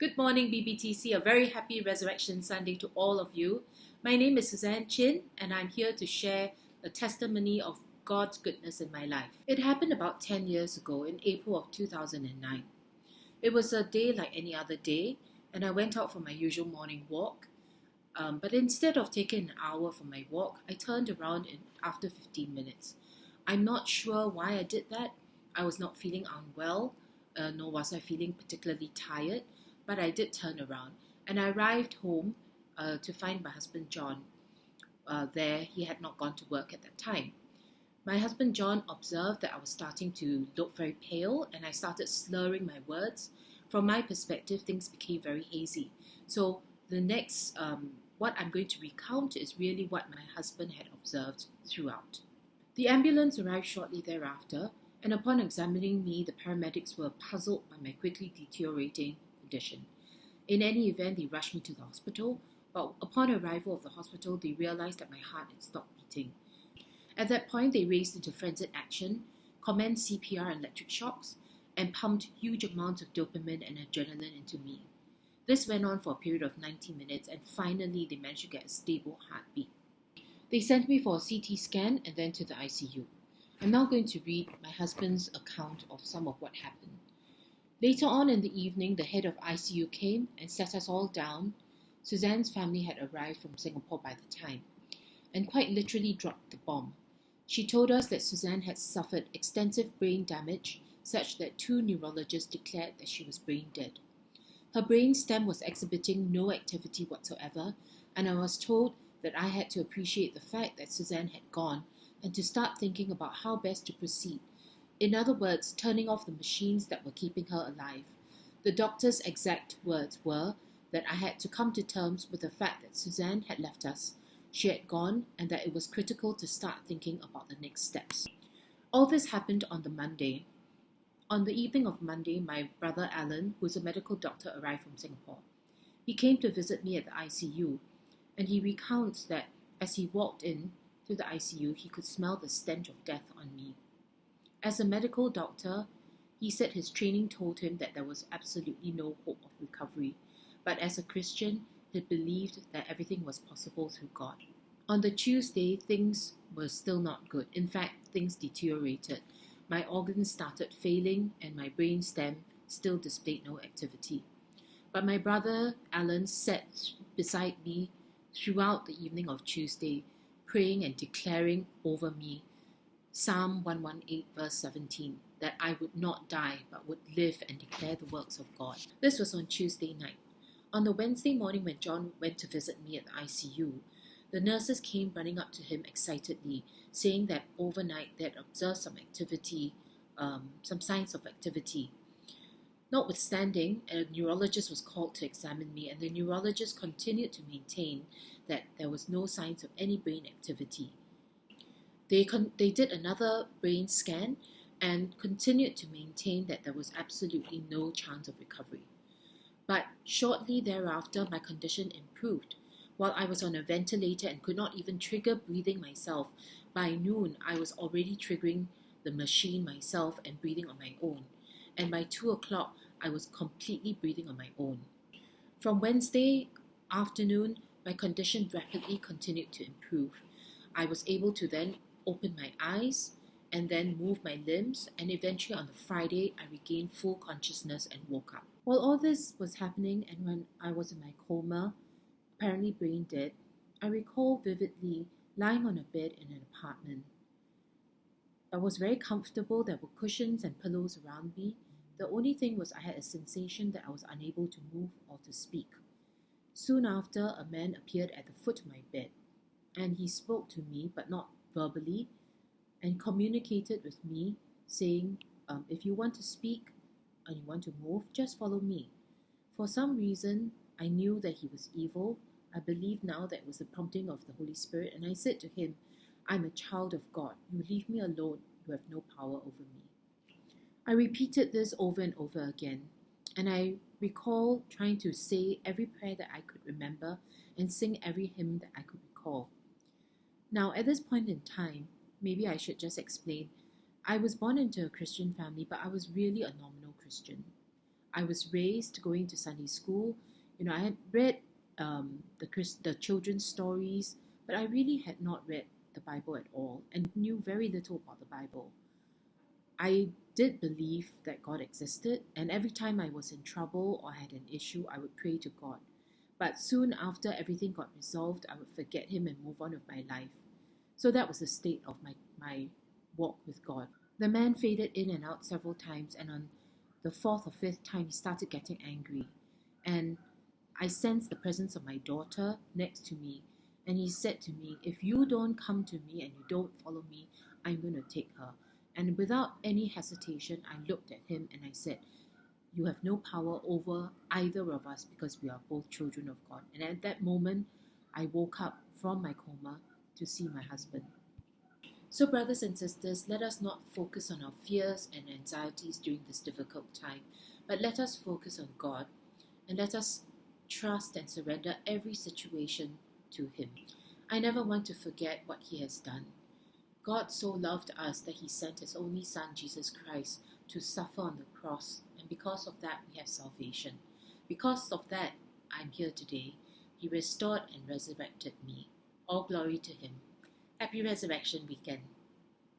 Good morning, BBTC. A very happy Resurrection Sunday to all of you. My name is Suzanne Chin, and I'm here to share a testimony of God's goodness in my life. It happened about 10 years ago in April of 2009. It was a day like any other day, and I went out for my usual morning walk. But instead of taking an hour for my walk, I turned around after 15 minutes. I'm not sure why I did that. I was not feeling unwell, nor was I feeling particularly tired. But I did turn around, and I arrived home to find my husband John there. He had not gone to work at that time. My husband John observed that I was starting to look very pale, and I started slurring my words. From my perspective, things became very hazy. So the next, what I'm going to recount is really what my husband had observed throughout. The ambulance arrived shortly thereafter, and upon examining me, the paramedics were puzzled by my quickly deteriorating condition. In any event, they rushed me to the hospital, but upon arrival of the hospital, they realized that my heart had stopped beating. At that point, they raced into frenzied action, commenced CPR and electric shocks, and pumped huge amounts of dopamine and adrenaline into me. This went on for a period of 90 minutes, and finally they managed to get a stable heartbeat. They sent me for a CT scan and then to the ICU. I'm now going to read my husband's account of some of what happened. Later on in the evening, the head of ICU came and sat us all down. Suzanne's family had arrived from Singapore by the time, and quite literally dropped the bomb. She told us that Suzanne had suffered extensive brain damage, such that 2 neurologists declared that she was brain dead. Her brain stem was exhibiting no activity whatsoever, and I was told that I had to appreciate the fact that Suzanne had gone and to start thinking about how best to proceed. In other words, turning off the machines that were keeping her alive. The doctor's exact words were that I had to come to terms with the fact that Suzanne had left us, she had gone, and that it was critical to start thinking about the next steps. All this happened on the Monday. On the evening of Monday, my brother Alan, who is a medical doctor, arrived from Singapore. He came to visit me at the ICU, and he recounts that as he walked in to the ICU, he could smell the stench of death on me. As a medical doctor, he said his training told him that there was absolutely no hope of recovery, but as a Christian, he believed that everything was possible through God. On the Tuesday, things were still not good. In fact, things deteriorated. My organs started failing, and my brain stem still displayed no activity. But my brother Alan sat beside me throughout the evening of Tuesday, praying and declaring over me Psalm 118 verse 17, that I would not die but would live and declare the works of God. This was on Tuesday night. On the Wednesday morning when John went to visit me at the ICU, the nurses came running up to him excitedly, saying that overnight they had observed some signs of activity. Notwithstanding, a neurologist was called to examine me, and the neurologist continued to maintain that there was no signs of any brain activity. They did another brain scan and continued to maintain that there was absolutely no chance of recovery. But shortly thereafter, my condition improved. While I was on a ventilator and could not even trigger breathing myself, by noon I was already triggering the machine myself and breathing on my own. And by 2 o'clock, I was completely breathing on my own. From Wednesday afternoon, my condition rapidly continued to improve. I was able to then open my eyes and then move my limbs, and eventually on the Friday I regained full consciousness and woke up. While all this was happening and when I was in my coma, apparently brain dead, I recall vividly lying on a bed in an apartment. I was very comfortable. There were cushions and pillows around me. The only thing was I had a sensation that I was unable to move or to speak. Soon after, a man appeared at the foot of my bed, and he spoke to me, but not verbally, and communicated with me, saying, if you want to speak and you want to move, just follow me. For some reason, I knew that he was evil. I believe now that it was the prompting of the Holy Spirit, and I said to him, I'm a child of God. You leave me alone. You have no power over me. I repeated this over and over again, and I recall trying to say every prayer that I could remember and sing every hymn that I could recall. Now, at this point in time, maybe I should just explain, I was born into a Christian family, but I was really a nominal Christian. I was raised going to Sunday school. I had read the children's stories, but I really had not read the Bible at all and knew very little about the Bible. I did believe that God existed, and every time I was in trouble or had an issue, I would pray to God. But soon after everything got resolved, I would forget Him and move on with my life. So that was the state of my walk with God. The man faded in and out several times, and on the fourth or fifth time, he started getting angry. And I sensed the presence of my daughter next to me, and he said to me, "If you don't come to me and you don't follow me, I'm going to take her." And without any hesitation, I looked at him and I said, "You have no power over either of us because we are both children of God." And at that moment, I woke up from my coma to see my husband. So, brothers and sisters, let us not focus on our fears and anxieties during this difficult time, but let us focus on God, and let us trust and surrender every situation to Him. I never want to forget what He has done. God so loved us that He sent His only Son, Jesus Christ, to suffer on the cross, and because of that, we have salvation. Because of that, I'm here today. He restored and resurrected me. All glory to Him. Happy Resurrection Weekend.